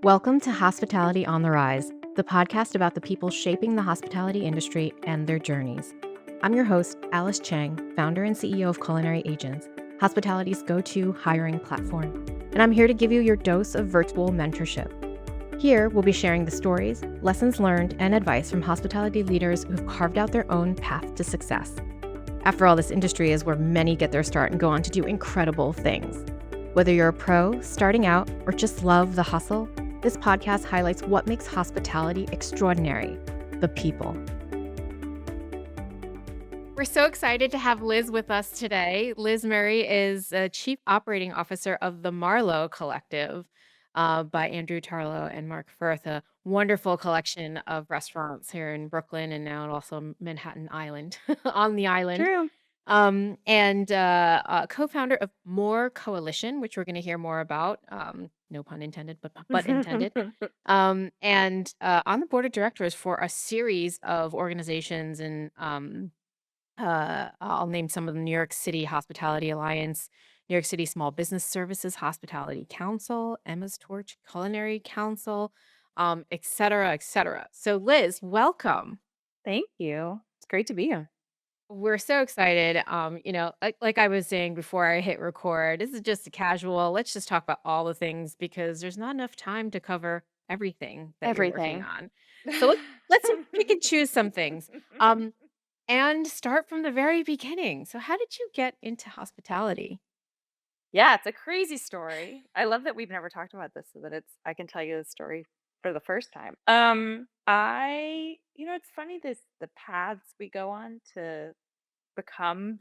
Welcome to Hospitality on the Rise, the podcast about the people shaping the hospitality industry and their journeys. I'm your host, Alice Cheng, founder and CEO of Culinary Agents, hospitality's go-to hiring platform. And I'm here to give you your dose of virtual mentorship. Here, we'll be sharing the stories, lessons learned, and advice from hospitality leaders who've carved out their own path to success. After all, this industry is where many get their start and go on to do incredible things. Whether you're a pro, starting out, or just love the hustle, this podcast highlights what makes hospitality extraordinary: the people. We're so excited to have Liz with us today. Liz Murray is Chief Operating Officer of the Marlow Collective by Andrew Tarlow and Mark Firth, a wonderful collection of restaurants here in Brooklyn and now also Manhattan Island, on the island. True. And co-founder of More Coalition, which we're going to hear more about. No pun intended, but intended. And on the board of directors for a series of organizations, and I'll name some of them: New York City Hospitality Alliance, New York City Small Business Services Hospitality Council, Emma's Torch Culinary Council, et cetera, et cetera. So, Liz, welcome. Thank you. It's great to be here. We're so excited. Like I was saying before I hit record, this is just a casual. Let's just talk about all the things because there's not enough time to cover everything that you're working Everything. on. So let's pick and choose some things. Um, and start from the very beginning. So how did you get into hospitality? Yeah, it's a crazy story. I love that we've never talked about this so that I can tell you the story for the first time. It's funny the paths we go on to become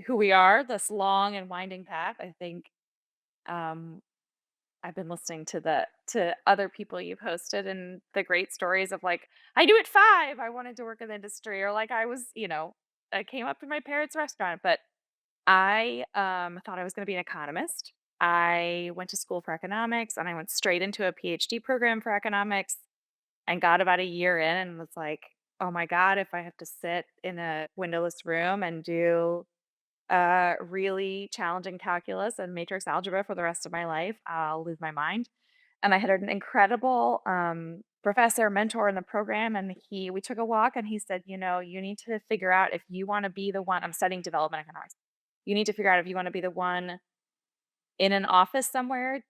who we are, this long and winding path. I think um I've been listening to other people you've hosted and the great stories of like, I knew at 5 I wanted to work in the industry, or like I came up to my parents' restaurant, but I thought I was going to be an economist. I went to school for economics and I went straight into a PhD program for economics and got about a year in and was like, "Oh my god, if I have to sit in a windowless room and do really challenging calculus and matrix algebra for the rest of my life, I'll lose my mind." And I had an incredible professor, mentor in the program, and we took a walk, and he said, you need to figure out if you want to be the one. I'm studying development economics. You need to figure out if you want to be the one in an office somewhere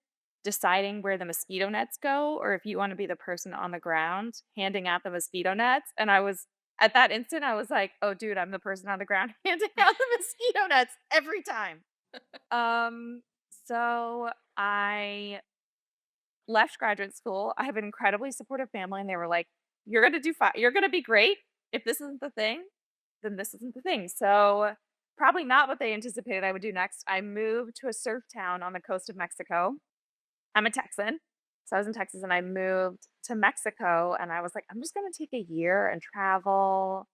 deciding where the mosquito nets go, or if you want to be the person on the ground handing out the mosquito nets. And I was at that instant, I was like, oh, dude, I'm the person on the ground handing out the mosquito nets every time. Um, so I left graduate school. I have an incredibly supportive family, and they were like, "You're gonna do fine. You're gonna be great. If this isn't the thing, then this isn't the thing." So probably not what they anticipated I would do next. I moved to a surf town on the coast of Mexico. I'm a Texan, so I was in Texas, and I moved to Mexico, and I was like, "I'm just gonna take a year and travel,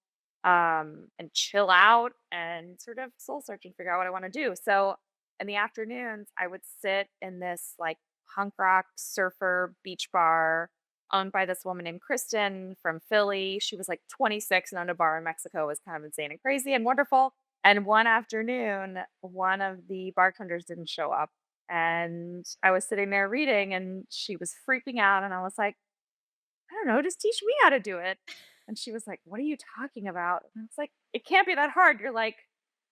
and chill out, and sort of soul search and figure out what I want to do." So in the afternoons, I would sit in this like punk rock surfer beach bar owned by this woman named Kristen from Philly. She was like 26 and owned a bar in Mexico. It was kind of insane and crazy and wonderful. And one afternoon, one of the bartenders didn't show up. And I was sitting there reading, and she was freaking out. And I was like, I don't know, just teach me how to do it. And she was like, "What are you talking about?" And I was like, "It can't be that hard. You're like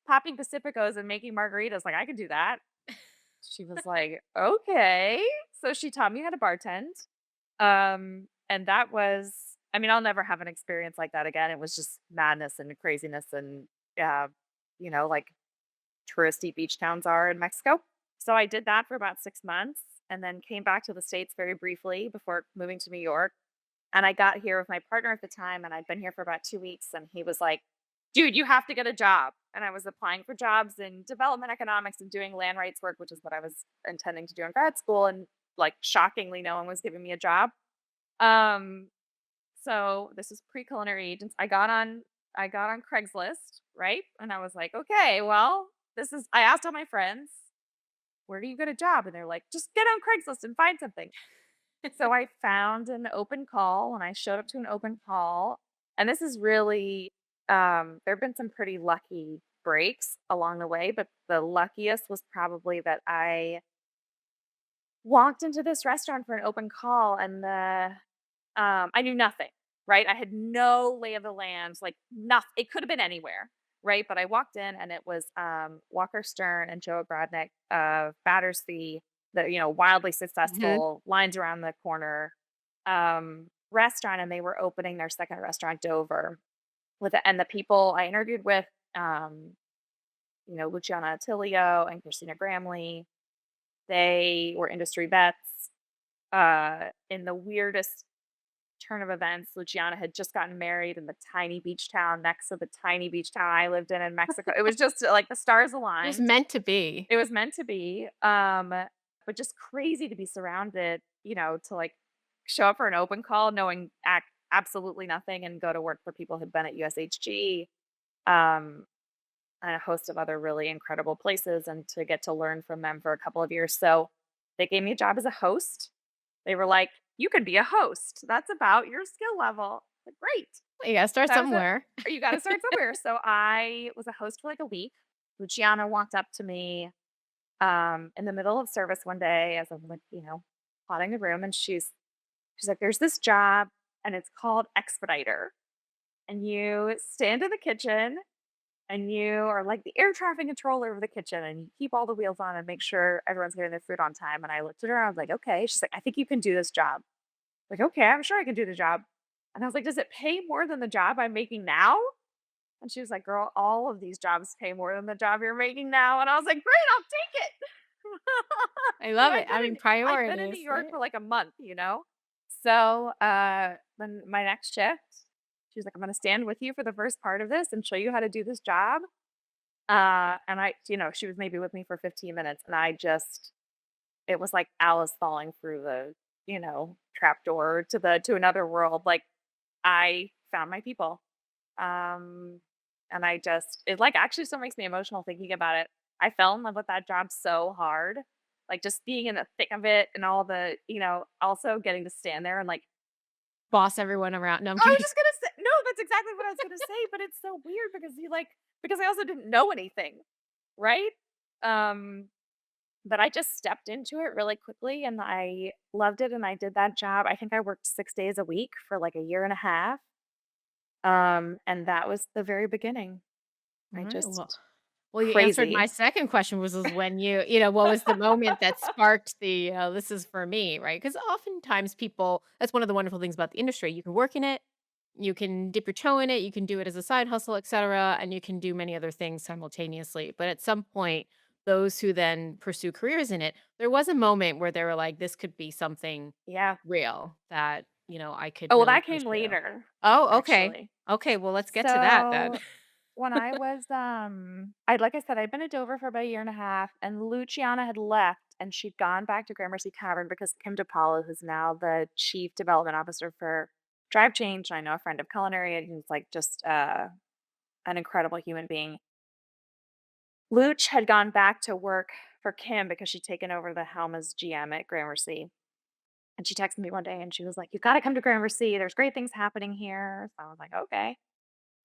popping Pacificos and making margaritas. Like, I could do that." She was like, "Okay." So she taught me how to bartend. And that was, I mean, I'll never have an experience like that again. It was just madness and craziness and, uh, like touristy beach towns are in Mexico. So I did that for about 6 months and then came back to the States very briefly before moving to New York. And I got here with my partner at the time, and I'd been here for about 2 weeks. And he was like, "Dude, you have to get a job." And I was applying for jobs in development economics and doing land rights work, which is what I was intending to do in grad school. And like, shockingly, no one was giving me a job. Um, so this is pre-culinary agents. I got on Craigslist, right? And I was like, okay, well, I asked all my friends, where do you get a job? And they're like, just get on Craigslist and find something. So I found an open call, and I showed up to an open call. And this is really, there have been some pretty lucky breaks along the way, but the luckiest was probably that walked into this restaurant for an open call, and I knew nothing, right? I had no lay of the land, like, nothing. It could have been anywhere, right? But I walked in, and it was, Walker Stern and Joe Grodnick of Battersea, the, wildly Mhm. successful, lines around the corner, restaurant, and they were opening their second restaurant, Dover, and the people I interviewed with, um, Luciana Attilio and Christina Gramley, they were industry vets. In the weirdest turn of events, Luciana had just gotten married in the tiny beach town next to the tiny beach town I lived in Mexico. It was just like the stars It was aligned. meant to be. It was meant to be. But just crazy to be surrounded, to like show up for an open call knowing absolutely nothing and go to work for people who'd been at USHG. Um, and a host of other really incredible places, and to get to learn from them for a couple of years. So they gave me a job as a host. They were like, "You can be a host. That's about your skill level." Like, great. You gotta start That was it. somewhere. You got to start somewhere. So I was a host for like a week. Luciana walked up to me in the middle of service one day as I'm like, plotting the room, and she's like, "There's this job, and it's called expediter, and you stand in the kitchen and you are like the air traffic controller of the kitchen, and you keep all the wheels on and make sure everyone's getting their food on time." And I looked at her, I was like, "Okay." She's like, "I think you can do this job." Like, "Okay, I'm sure I can do the job." And I was like, "Does it pay more than the job I'm making now?" And she was like, "Girl, all of these jobs pay more than the job you're making now." And I was like, "Great, I'll take it." I You know, love it. I mean, I'd been in New priorities, York right? for like a month. So then my next shift, she was like, "I'm gonna stand with you for the first part of this and show you how to do this job." And she was maybe with me for 15 minutes, and it was like Alice falling through the, trap door to another world. Like, I found my people. Um, and it like actually still makes me emotional thinking about it. I fell in love with that job so hard. Like, just being in the thick of it, and all also getting to stand there and like, Boss everyone around. No, I'm I was kidding. just gonna say, no, that's exactly what I was gonna say, but it's so weird because I also didn't know anything, right? Um, but I just stepped into it really quickly, and I loved it, and I did that job. I think I worked 6 days a week for like a year and a half. And that was the very beginning. I Alright, just well, you answered my crazy. second question, was when what was the moment that sparked the, "This is for me," right? Because oftentimes people that's one of the wonderful things about the industry, you can work in it, you can dip your toe in it, you can do it as a side hustle, etcetera, and you can do many other things simultaneously, but at some point, those who then pursue careers in it, there was a moment where they were like, "This could be something Yeah. real that, I could Oh, well, really that came pursue." later, Oh, okay. actually. Okay, well, let's get to that then. So when I was, like I said, I'd been at Dover for about a year and a half, and Luciana had left, and she'd gone back to Gramercy Tavern because Kim DePaulo, who's now the chief development officer for Drive Change, and I know a friend of Culinary Agents, like, just an incredible human being. Luch had gone back to work for Kim because she'd taken over the helm as GM at Gramercy. And she texted me one day and she was like, "You've got to come to Gramercy. There's great things happening here." So I was like, "Okay."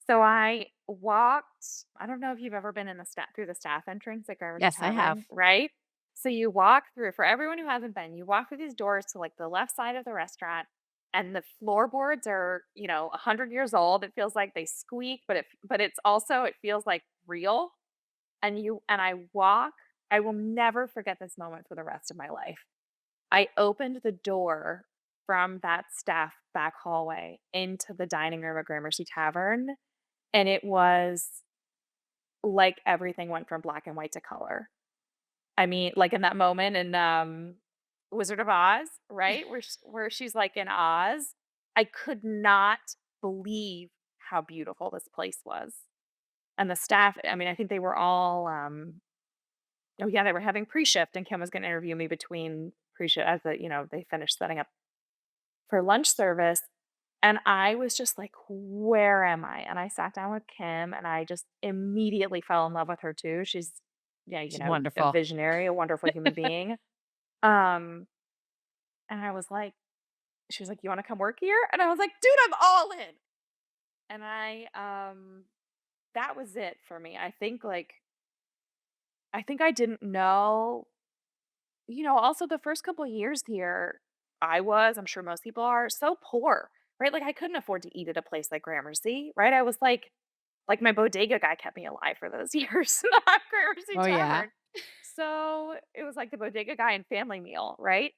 So I walked. I don't know if you've ever been in the staff through the staff entrance at Gramercy Yes, I Tavern, have. right? So you walk through, for everyone who hasn't been, you walk through these doors to like the left side of the restaurant, and the floorboards are, 100 years old. It feels like they squeak, it feels like real. And I will never forget this moment for the rest of my life. I opened the door from that staff back hallway into the dining room at Gramercy Tavern, and it was like everything went from black and white to color. I mean, like in that moment in Wizard of Oz, right? Where she's like in Oz. I could not believe how beautiful this place was. And the staff, I mean, I think they were all oh yeah, they were having pre-shift, and Kim was gonna interview me between pre-shift as they finished setting up for lunch service. And I was just like, "Where am I?" And I sat down with Kim, and I just immediately fell in love with her too. She's, yeah, She's a wonderful. visionary, a wonderful human being. Um, and I was like, she was like, "You wanna come work here?" And I was like, "Dude, I'm all in." And that was it for me. I think I didn't know, also the first couple of years here, I'm sure most people are, so poor, right? Like I couldn't afford to eat at a place like Gramercy, right? I was like my bodega guy kept me alive for those years, not Gramercy Oh, yeah. Tavern. So it was like the bodega guy and family meal, right?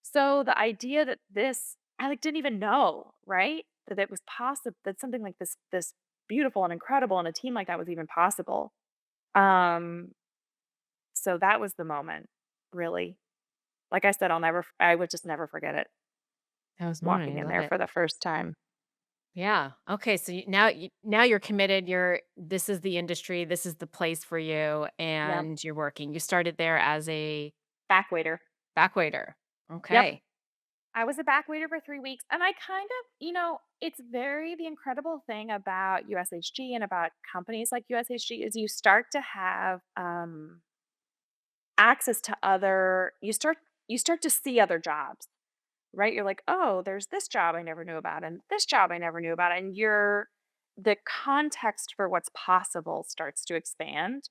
So the idea that I like didn't even know, right? That it was possible that something like this beautiful and incredible and a team like that was even possible. Um, so that was the moment, really. Like I said, I would just never forget it, That was walking morning. I in love there it. for the first time. Yeah. Okay. So now you're committed. This is the industry. This is the place for you, Yep. and you're working. You started there as a Back waiter. back waiter. Yep. Okay. I was a back waiter for 3 weeks, and I kind of it's the incredible thing about USHG and about companies like USHG is you start to have, access to other you start to see other jobs, right? You're like, "Oh, there's this job I never knew about, and this job I never knew about," and the context for what's possible starts to expand.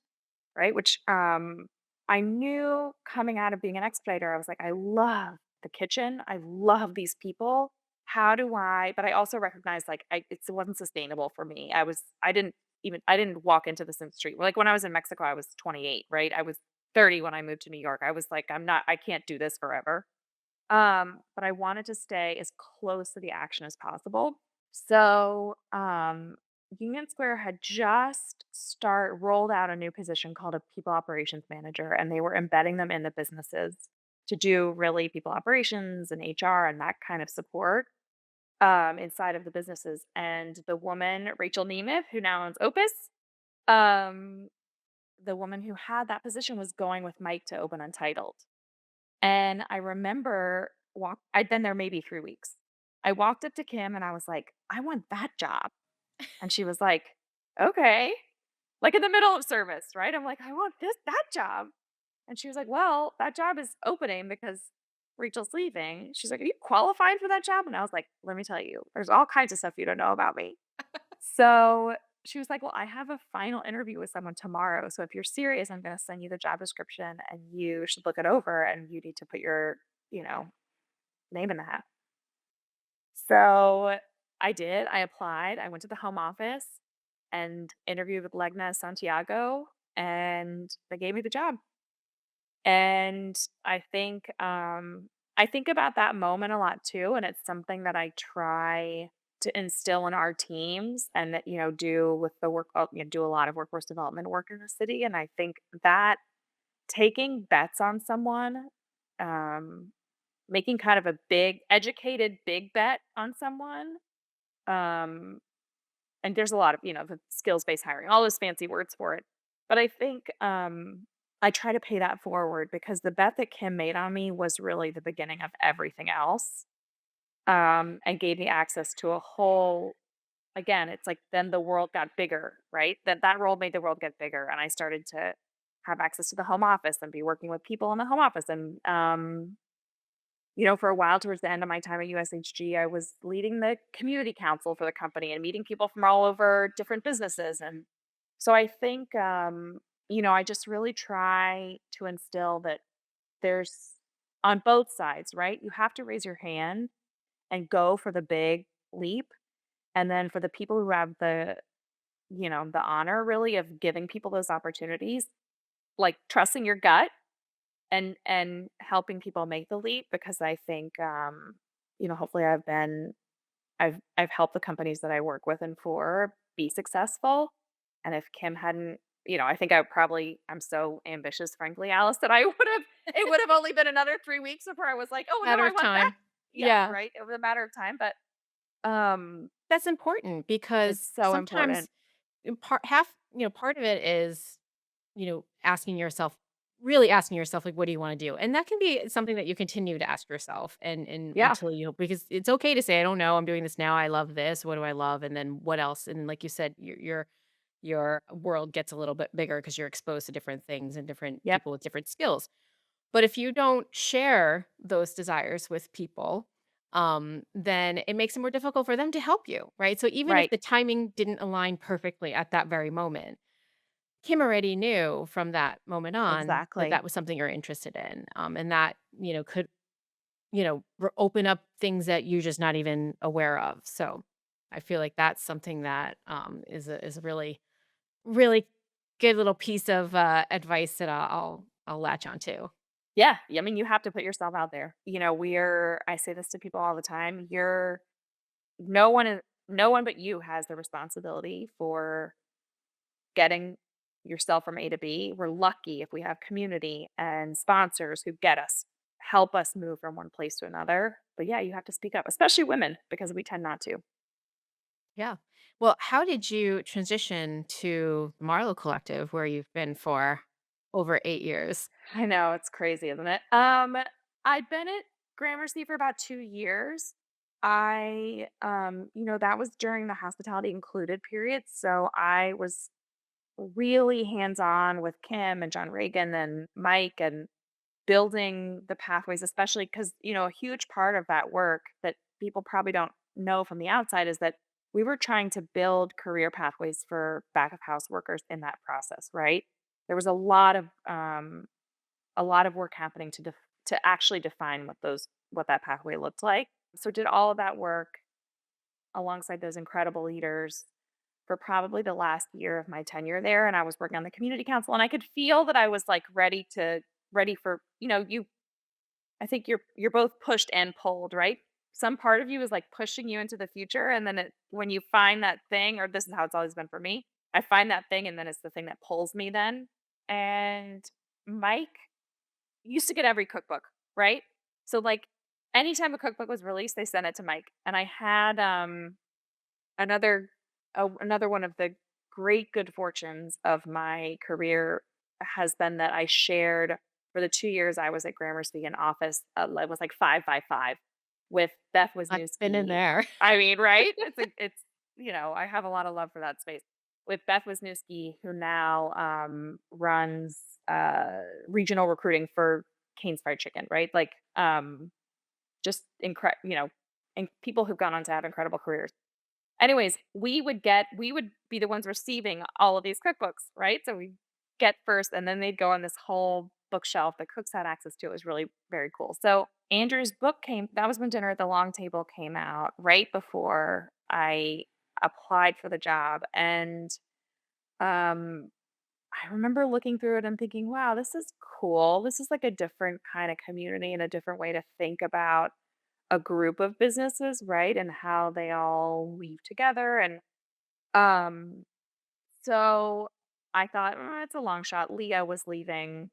Right? Which, I knew coming out of being an expediter, I was like, "I love the kitchen. I love these people. How do I" but I also recognized, like, it wasn't sustainable for me. I didn't walk into this industry like, when I was in Mexico, I was 28, right? I was 30 when I moved to New York. I was like, I can't do this forever." But I wanted to stay as close to the action as possible. So, Union Square had just start rolled out a new position called a people operations manager, and they were embedding them in the businesses to do really people operations and HR and that kind of support inside of the businesses. And the woman, Rachel Nemeth, who now owns Opus, um, the woman who had that position was going with Mike to open Untitled. And I remember I'd been there maybe 3 weeks. I walked up to Kim and I was like, "I want that job." And she was like, "Okay." Like in the middle of service, right? I'm like, "I want that job." And she was like, "Well, that job is opening because Rachel's leaving." She's like, "Are you qualified for that job?" And I was like, "Let me tell you, there's all kinds of stuff you don't know about me." So she was like, "Well, I have a final interview with someone tomorrow. So if you're serious, I'm going to send you the job description and you should look it over and you need to put your, you know, name in the hat." So I did. I applied. I went to the home office and interviewed with Legna Santiago, and they gave me the job. And I think about that moment a lot too, and it's something that I try to instill in our teams and that, do with the do a lot of workforce development work in the city. And I think that taking bets on someone, um, making kind of a big educated big bet on someone, um, and there's a lot of, the skills-based hiring, all those fancy words for it. But I think, I try to pay that forward because the bet that Kim made on me was really the beginning of everything else, and gave me access to a whole again, it's like then the world got bigger, right? That role made the world get bigger, and I started to have access to the home office and be working with people in the home office, and, for a while towards the end of my time at USHG, I was leading the community council for the company and meeting people from all over different businesses. And so I think, I just really try to instill that there's on both sides, right? You have to raise your hand and go for the big leap. And then for the people who have the honor really of giving people those opportunities, like trusting your gut and helping people make the leap because I think, hopefully I've helped the companies that I work with and for be successful. And if Kim hadn't, I think I'm so ambitious, frankly, Alice, that it would have only been another 3 weeks before I was like, "Oh, no, Matter I of want that." time. Yeah, Yeah. right? It was a matter of time, but, um, That's important it's because so sometimes important. part of it is, really asking yourself, like, what do you want to do? And that can be something that you continue to ask yourself and Yeah, until because it's okay to say, I don't know, I'm doing this now. I love this. What do I love? And then what else? And like you said, your world gets a little bit bigger because you're exposed to different things and different yep, people with different skills. But if you don't share those desires with people, then it makes it more difficult for them to help you, right? So even if right. the timing didn't align perfectly at that very moment, Kim already knew from that moment on that Exactly. that was something you're interested in, and that, could, open up things that you're just not even aware of. So I feel like that's something that is a really, really good little piece of advice that I'll latch on to. Yeah, I mean, you have to put yourself out there. I say this to people all the time. No one but you has the responsibility for getting yourself from A to B. We're lucky if we have community and sponsors who help us move from one place to another. But yeah, you have to speak up, especially women, because we tend not to. Yeah. Well, how did you transition to the Marlow Collective, where you've been for over 8 years? I know, it's crazy, isn't it? I'd been at Gramercy for about 2 years. That was during the hospitality included period, so I was really hands-on with Kim and John Reagan and Mike and building the pathways, especially because a huge part of that work that people probably don't know from the outside is that we were trying to build career pathways for back of house workers in that process, right? There was a lot of work happening to actually define what that pathway looked like. So did all of that work alongside those incredible leaders for probably the last year of my tenure there, and I was working on the community council, and I could feel that I was, like, ready for you I think you're both pushed and pulled, right? Some part of you is, like, pushing you into the future, and then when you find that thing, or this is how it's always been for me, I find that thing, and then it's the thing that pulls me then, and Mike used to get every cookbook, right? So, like, anytime a cookbook was released, they sent it to Mike, and I had, another another one of the great good fortunes of my career has been that I shared for the 2 years I was at Gramercy an office, it was like 5 by 5 with Beth I've been in Wisniewski. there. I mean, right? I have a lot of love for that space. With Beth Wisniewski, who now, runs, regional recruiting for Cane's Fried Chicken, right? Like, just and people who've gone on to have incredible careers. Anyways, we would be the ones receiving all of these cookbooks, right? So we get first, and then they'd go on this whole bookshelf that cooks had access to. It was really very cool. So Andrew's book came that was when Dinner at the Long Table came out right before I applied for the job. And um I remember looking through it and thinking, wow, this is cool. This is like a different kind of community and a different way to think about a group of businesses, right? And how they all weave together. And um, so I thought, it's a long shot. Leah was leaving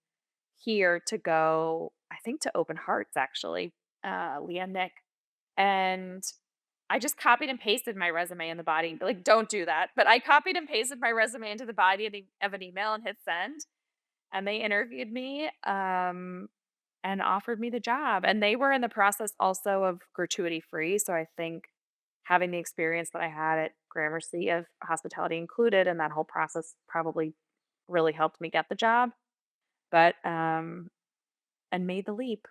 here to go, I think, to Open Hearts, actually, Leah Nick. And I just copied and pasted my resume in the body. Like, don't do that. But I copied and pasted my resume into the body of an email and hit send. And they interviewed me. And offered me the job, and they were in the process also of gratuity free, so I think having the experience that I had at Gramercy of hospitality included and that whole process probably really helped me get the job, but, and made the leap,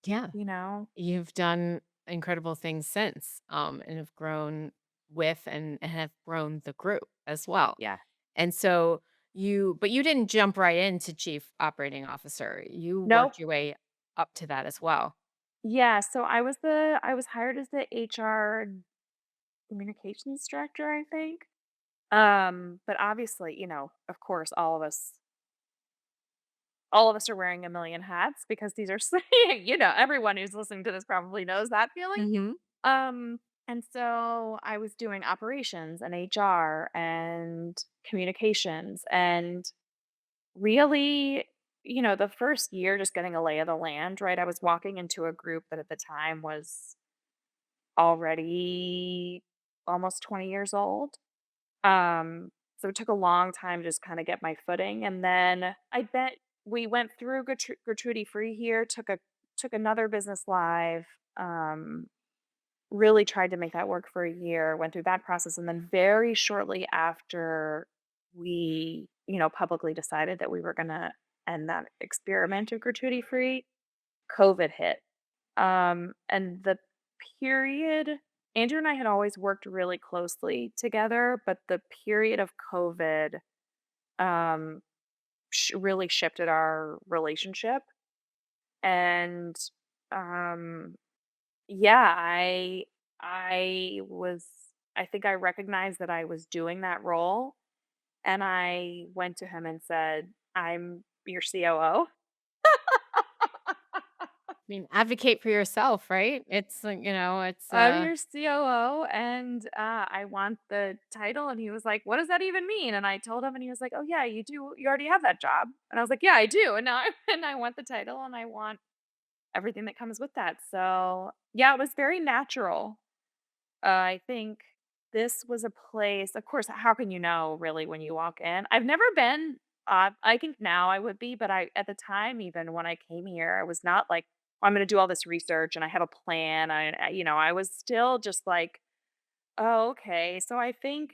Yeah. you know? You've done incredible things since, and have grown with and have grown the group as well. Yeah. And so but you didn't jump right into chief operating officer. You Nope. worked your way up to that as well. Yeah, so I was hired as the HR communications director, I think, but obviously, of course, all of us are wearing a million hats because these are everyone who's listening to this probably knows that feeling. Mhm. Um, and so I was doing operations and HR and communications and really, the first year just getting a lay of the land, right? I was walking into a group that at the time was already almost 20 years old. So it took a long time to just kind of get my footing. And then I bet we went through gratuity free here, took another business live, um, really tried to make that work for a year, went through that process. And then very shortly after we, publicly decided that we were going to end that experiment of gratuity free, COVID hit. And the period Andrew and I had always worked really closely together, but the period of COVID um, really shifted our relationship. And um, yeah, I think I recognized that I was doing that role, and I went to him and said, "I'm your COO." I mean, advocate for yourself, right? It's it's I'm your COO, and I want the title. And he was like, "What does that even mean?" And I told him, and he was like, "Oh yeah, you do. You already have that job." And I was like, "Yeah, I do." And now and I want the title, and I want everything that comes with that. So yeah, it was very natural. I think this was a place. Of course, how can you know really when you walk in? I've never been. I think now I would be, but I at the time, even when I came here, I was not like, "Oh, I'm going to do all this research and I have a plan." I was still just like, "Oh, okay." So I think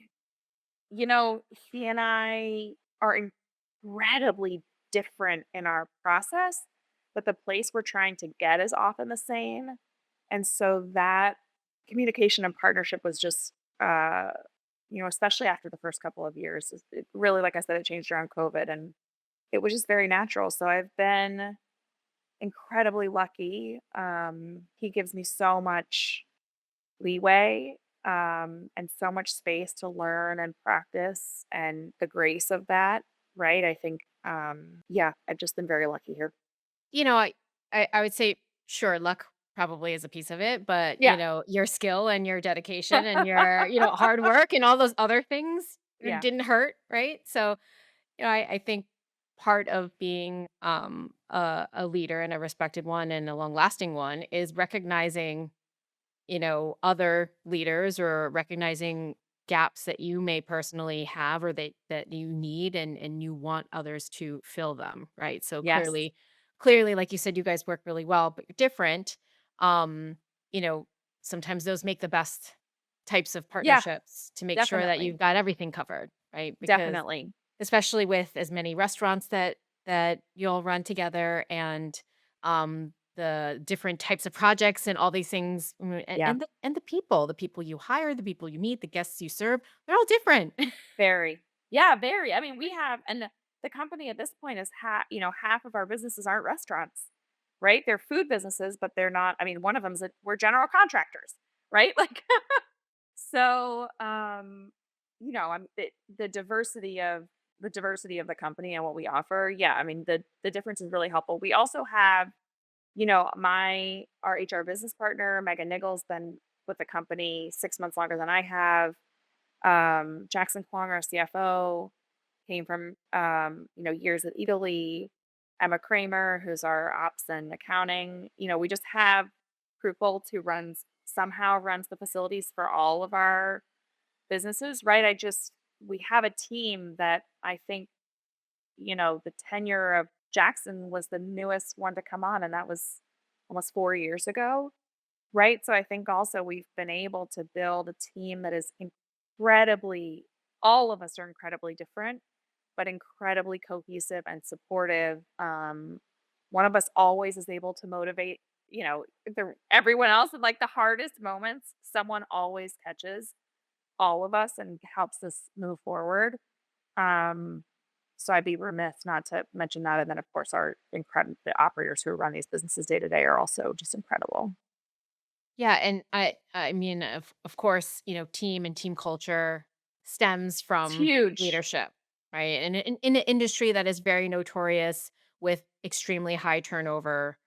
he and I are incredibly different in our process, but the place we're trying to get is often the same. And so that communication and partnership was just, uh, especially after the first couple of years, it really, like I said, it changed around COVID, and it was just very natural. So I've been incredibly lucky. He gives me so much leeway, and so much space to learn and practice, and the grace of that, right? I think, yeah, I've just been very lucky here. you know, I would say sure, luck probably is a piece of it, but Yeah. your skill and your dedication and your, hard work and all those other things Yeah. didn't hurt, right? So, I think part of being a leader and a respected one and a long lasting one is recognizing other leaders or recognizing gaps that you may personally have or that you need and you want others to fill them, right? So Yes. clearly like you said you guys work really well, but you're different. Um, you know, sometimes those make the best types of Yeah, partnerships to make sure that definitely. you've got everything covered, right? Because Definitely. especially with as many restaurants that you'll run together and, the different types of projects and all these things, Yeah. and the people you hire, the people you meet, the guests you serve, they're all different. Very. Yeah, very. I mean, we have, and the company at this point is half of our businesses aren't restaurants, right? They're food businesses, but they're not. I mean, one of them's we're general contractors, right? Like, so, I'm the diversity of the company and what we offer. Yeah, I mean, the difference is really helpful. We also have, my our HR business partner, Megan Niggles, been with the company 6 months longer than I have. Jackson Kwong, our CFO, came from years at Italy. Emma Kramer, who's our ops and accounting. We just have Crew Bolt, who runs the facilities for all of our businesses, right? We have a team that I think, the tenure of Jackson was the newest one to come on, and that was almost 4 years ago. Right? So I think also we've been able to build a team that is incredibly all of us are incredibly different, but incredibly cohesive and supportive. One of us always is able to motivate, everyone else in like the hardest moments. Someone always catches all of us and helps us move forward. Um, so I'd be remiss not to mention that. And then of course the operators who run these businesses day to day are also just incredible. Yeah, and I mean, of course, team and team culture stems It's from huge. leadership, right? And in an industry that is very notorious with extremely high turnover,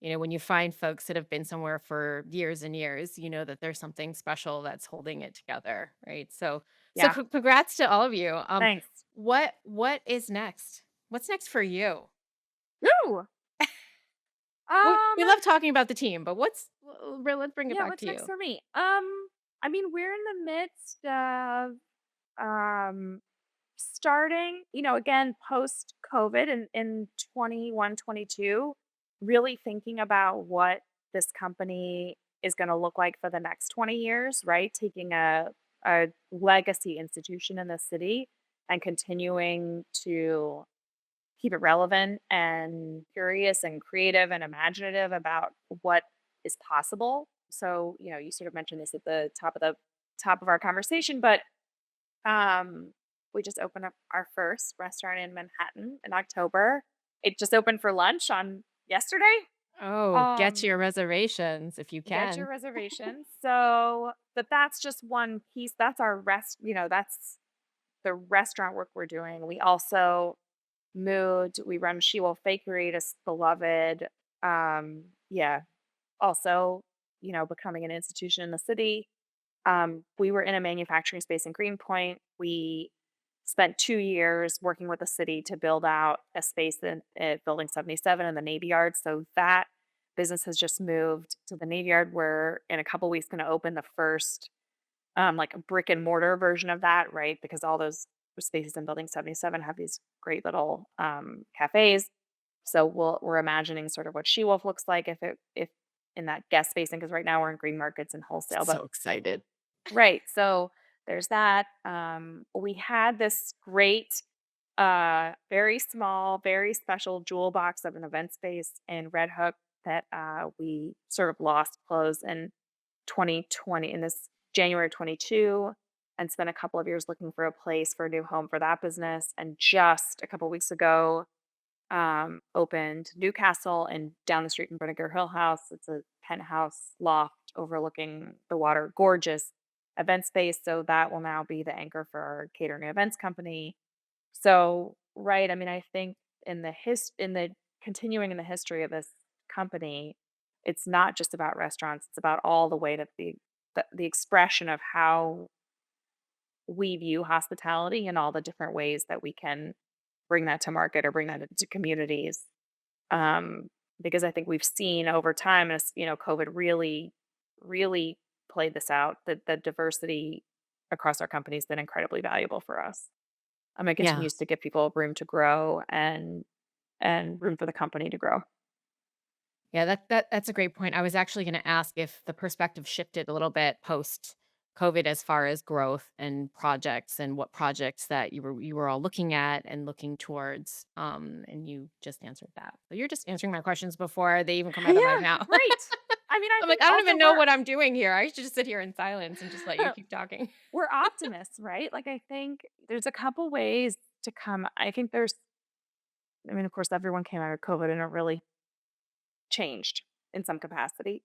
when you find folks that have been somewhere for years and years, you know that there's something special that's holding it together, right? So Yeah. congrats to all of you. Thanks. What is next? What's next for you? Ooh. We Um, love talking about the team, but let's bring it yeah, back what's to next you. for me? I mean, we're in the midst of um starting, again, post COVID in 21, 22, really thinking about what this company is going to look like for the next 20 years, right? Taking a legacy institution in the city and continuing to keep it relevant and curious and creative and imaginative about what is possible. So, you sort of mentioned this at the top of our conversation, but um We just opened up our first restaurant in Manhattan in October. It just opened for lunch on yesterday. Oh, get Um, your reservations if you get your can. reservations. So, but that's just one piece. That's our that's the restaurant work we're doing. We also moved. We run She Wolf Bakery, this beloved. Yeah. Also, becoming an institution in the city. We were in a manufacturing space in Greenpoint. We spent 2 years working with the city to build out a space in at Building 77 in the Navy Yard. So that business has just moved to the Navy Yard. We're in a couple weeks going to open the first like a brick and mortar version of that, right? Because all those spaces in Building 77 have these great little cafes. So we're imagining sort of what She Wolf looks like if in that guest spacing, because right now we're in green markets and wholesale, but So excited. right. So there's that. We had this great, very small, very special jewel box of an event space in Red Hook that we sort of lost close in 2020, in this January 22, and spent a couple of years looking for a place for a new home for that business. And just a couple weeks ago, opened Newcastle and down the street from Vinegar Hill House. It's a penthouse loft overlooking the water, gorgeous event space. So that will now be the anchor for our catering and events company. So, right, I mean, I think in the continuing in the history of this company, it's not just about restaurants. It's about all the way that the expression of how we view hospitality and all the different ways that we can bring that to market or bring that into communities. Um, because I think we've seen over time as, COVID really played this out, that the diversity across our company has been incredibly valuable for us. It Yeah. continues to give people room to grow and room for the company to grow. Yeah, that's a great point. I was actually gonna ask if the perspective shifted a little bit post COVID as far as growth and projects and what projects that you were all looking at and looking towards. And you just answered that. So you're just answering my questions before they even come out of my Yeah, mouth. right. I mean, I I'm like, think I don't also even know what I'm doing here. I should just sit here in silence and just let you keep talking. we're optimists, right? Like I think there's a couple ways to come. I mean, of course, everyone came out of COVID and it really changed in some capacity.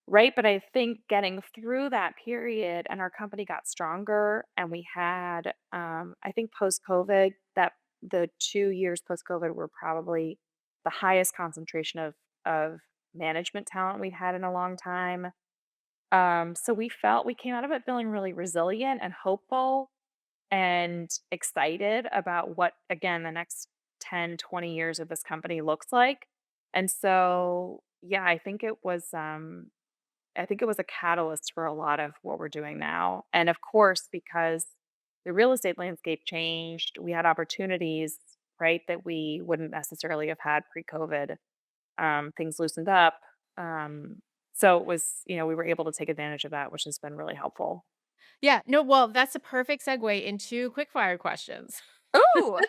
Right, but I think getting through that period and our company got stronger and we had, I think post-COVID, that the 2 years post-COVID were probably the highest concentration of management talent we'd had in a long time. So we felt we came out of it feeling really resilient and hopeful and excited about what, again, the next 10, 20 years of this company looks like. And so, yeah, I think it was a catalyst for a lot of what we're doing now. And of course, because the real estate landscape changed, we had opportunities, right, that we wouldn't necessarily have had pre-COVID. Things loosened up. So it was, we were able to take advantage of that, which has been really helpful. Yeah, no, well, that's a perfect segue into quick fire questions. Ooh,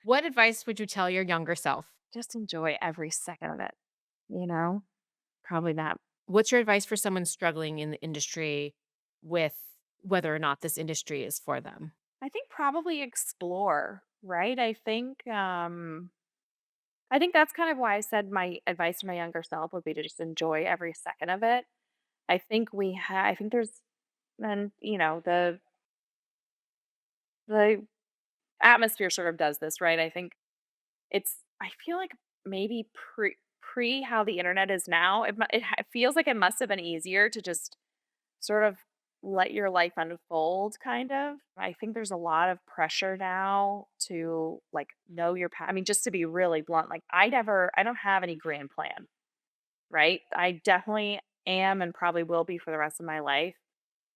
What advice would you tell your younger self? just enjoy every second of it, you know? Probably not. What's your advice for someone struggling in the industry with whether or not this industry is for them? I think probably explore, right? I think that's kind of why I said my advice to my younger self would be to just enjoy every second of it. I think there's and the atmosphere sort of does this, right? I feel like maybe pre how the internet is now, it feels like it must have been easier to just sort of let your life unfold kind of. I think there's a lot of pressure now to like know your path. I mean, just to be really blunt, like I don't have any grand plan, right? I definitely am and probably will be for the rest of my life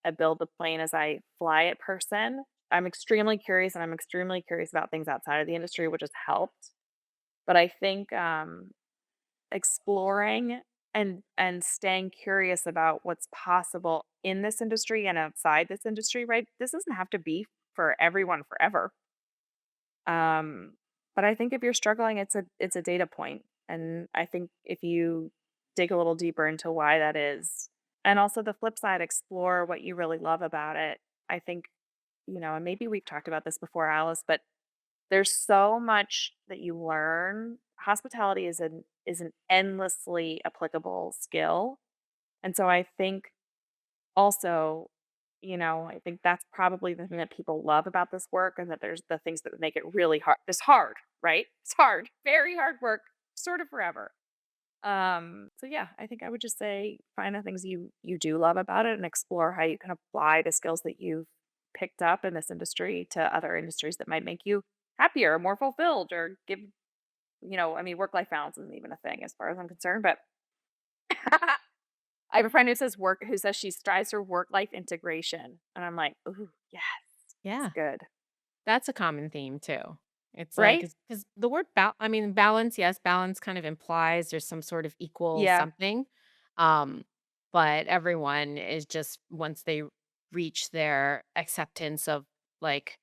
a build the plane as I fly it person. I'm extremely curious and I'm extremely curious about things outside of the industry, which has helped. But I think exploring and staying curious about what's possible in this industry and outside this industry, right? This doesn't have to be for everyone forever. Um, but I think if you're struggling, it's a data point. And I think if you dig a little deeper into why that is, and also the flip side, explore what you really love about it. I think and maybe we've talked about this before, Alice, but there's so much that you learn. Hospitality is an endlessly applicable skill. And so I think also, I think that's probably the thing that people love about this work, and that there's the things that make it really hard. It's hard, right? It's hard, very hard work, sort of forever. So yeah, I think I would just say find the things you do love about it and explore how you can apply the skills that you've picked up in this industry to other industries that might make you happier, more fulfilled, or give, I mean, work-life balance isn't even a thing as far as I'm concerned, but I have a friend who says she strives for work-life integration. And I'm like, ooh, yes, it's Yeah. good. That's a common theme too. It's like, Right? because the word I mean, balance, yes, balance kind of implies there's some sort of equal Yeah. something. Um, but everyone is just, once they reach their acceptance of, like,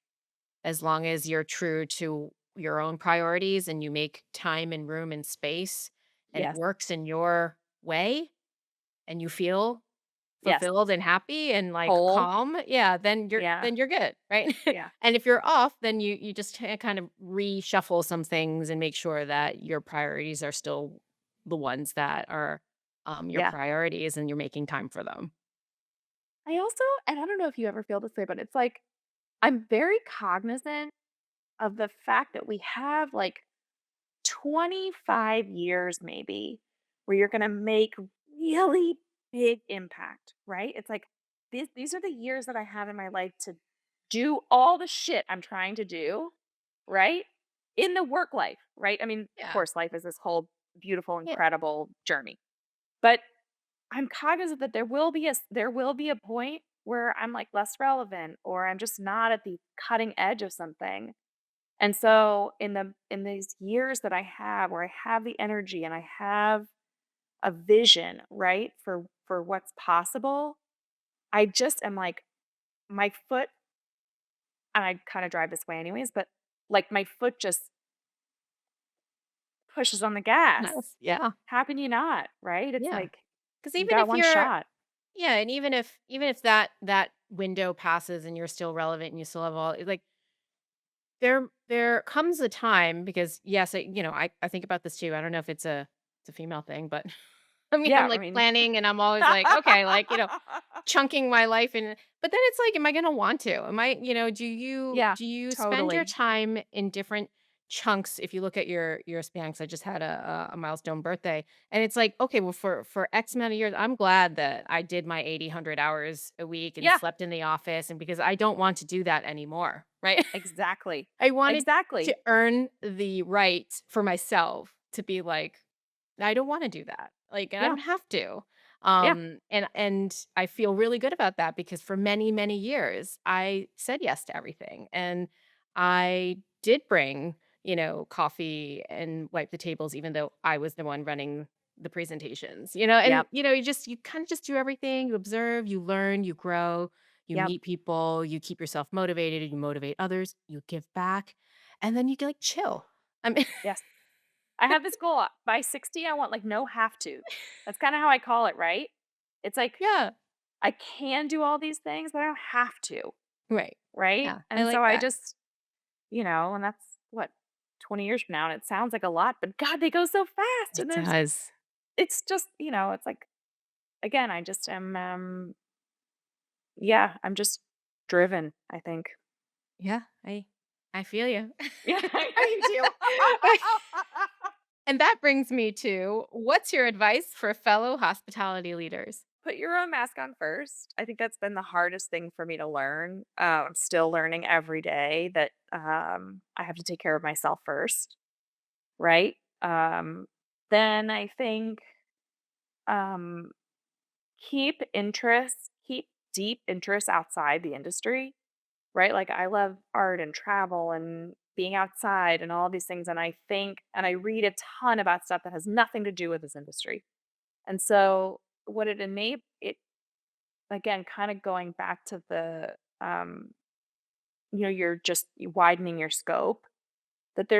as long as you're true to your own priorities and you make time and room and space and it Yes. works in your way and you feel Yes. fulfilled and happy and, like, Whole. calm, yeah, Yeah. then you're good, right? Yeah. And if you're off, then you just kind of reshuffle some things and make sure that your priorities are still the ones that are, your Yeah. priorities, and you're making time for them. I also, and I don't know if you ever feel this way, but it's like I'm very cognizant of the fact that we have like 25 years maybe where you're going to make really big impact, right? It's like these are the years that I have in my life to do all the shit I'm trying to do, right? In the work life, right? I mean, of Yeah. course, life is this whole beautiful, Yeah. incredible journey. But I'm cognizant that there will be a point where I'm like less relevant or I'm just not at the cutting edge of something. And so in these years that I have where I have the energy and I have a vision, right, for what's possible, I just am like my foot, and I kind of drive this way anyways, but like my foot just pushes on the gas. Yes. Yeah. How can you not, right? It's Yeah. like Because you even got if one you're shot. yeah, and even if that window passes and you're still relevant and you still have all, like, there comes a time, because yes, I think about this too. I don't know if it's a female thing, but I mean, I'm Yeah, I like mean planning and I'm always like, okay, like, chunking my life in, but then it's like, am I gonna want to? Am I, Yeah, do you spend your totally. time in different chunks? If you look at your span, 'cause I just had a milestone birthday, and it's like, okay, well, for X amount of years, I'm glad that I did my 80, 100 hours a week and Yeah, slept in the office, and because I don't want to do that anymore, right? exactly. I wanted to Exactly. earn the right for myself to be like, I don't wanna do that. Like, and I Yeah. don't have to. Yeah. And I feel really good about that, because for many, many years, I said yes to everything. And I did bring, coffee and wipe the tables, even though I was the one running the presentations, and, Yep. you kind of just do everything. You observe, you learn, you grow, you Yep. meet people, you keep yourself motivated, you motivate others, you give back, and then you get, like, chill. I mean, Yes. I have this goal, by 60, I want, like, no have to. That's kinda how I call it, right? It's like, yeah, I can do all these things, but I don't have to, right. right? Yeah, I And so like I that. just, and that's what, 20 years from now, and it sounds like a lot, but god, they go so fast, It and does. it's just, it's like, again, I just am, yeah, I'm just driven, I think. Yeah, I feel you. Yeah, I do. And that brings me to, what's your advice for fellow hospitality leaders? Put your own mask on first. I think that's been the hardest thing for me to learn. I'm still learning every day that I have to take care of myself first, right? Then I think um, keep deep interests outside the industry, right? Like I love art and travel and being outside and all these things. And I think, and I read a ton about stuff that has nothing to do with this industry. And so, what it again, kind of going back to the, you're just widening your scope, that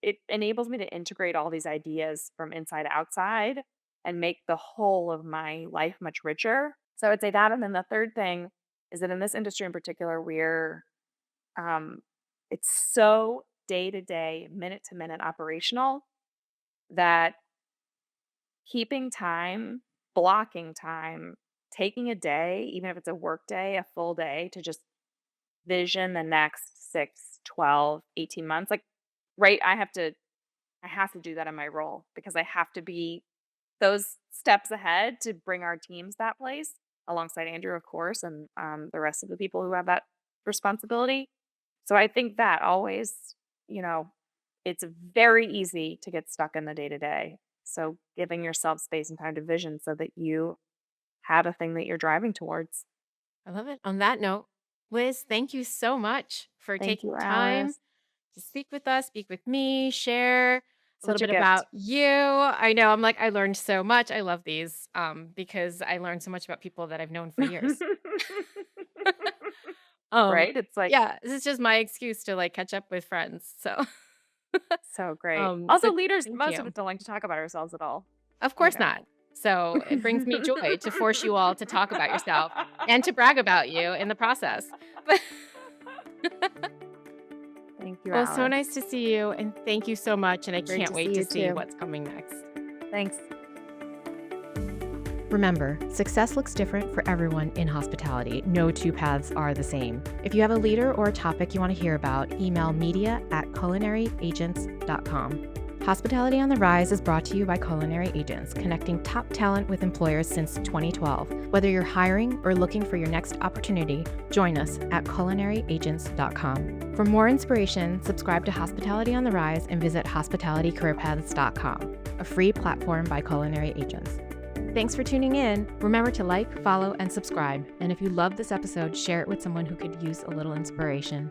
it enables me to integrate all these ideas from inside to outside and make the whole of my life much richer. So I would say that. And then the third thing is that in this industry in particular, um, it's so day to day, minute to minute operational that keeping time, blocking time, taking a day, even if it's a work day, a full day to just vision the next 6, 12, 18 months. Like, right, I have to do that in my role because I have to be those steps ahead to bring our teams that place alongside Andrew, of course, and the rest of the people who have that responsibility. So I think that always, you know, it's very easy to get stuck in the day to day. So giving yourself space and time to vision so that you have a thing that you're driving towards. I love it. On that note, Liz, thank you so much for Thank you, taking time Alice. to speak with us, speak with me, share a little Such a bit gift. about you. I know I'm like, I learned so much. I love these because I learned so much about people that I've known for years. Right? It's like Yeah, this is just my excuse to like catch up with friends. So, so great. Also, so leaders, thank most of us you. don't like to talk about ourselves at all, Of you course not. know. So it brings me joy to force you all to talk about yourself and to brag about you in the process. But Thank you, well, so Alice. nice to see you and thank you so much. And I Great can't to wait see to you see too. what's coming next. Thanks. Remember, success looks different for everyone in hospitality. No two paths are the same. If you have a leader or a topic you want to hear about, email media@culinaryaagents.com. Hospitality on the Rise is brought to you by Culinary Agents, connecting top talent with employers since 2012. Whether you're hiring or looking for your next opportunity, join us at culinaryagents.com. For more inspiration, subscribe to Hospitality on the Rise and visit hospitalitycareerpaths.com, a free platform by Culinary Agents. Thanks for tuning in. Remember to like, follow, and subscribe. And if you love this episode, share it with someone who could use a little inspiration.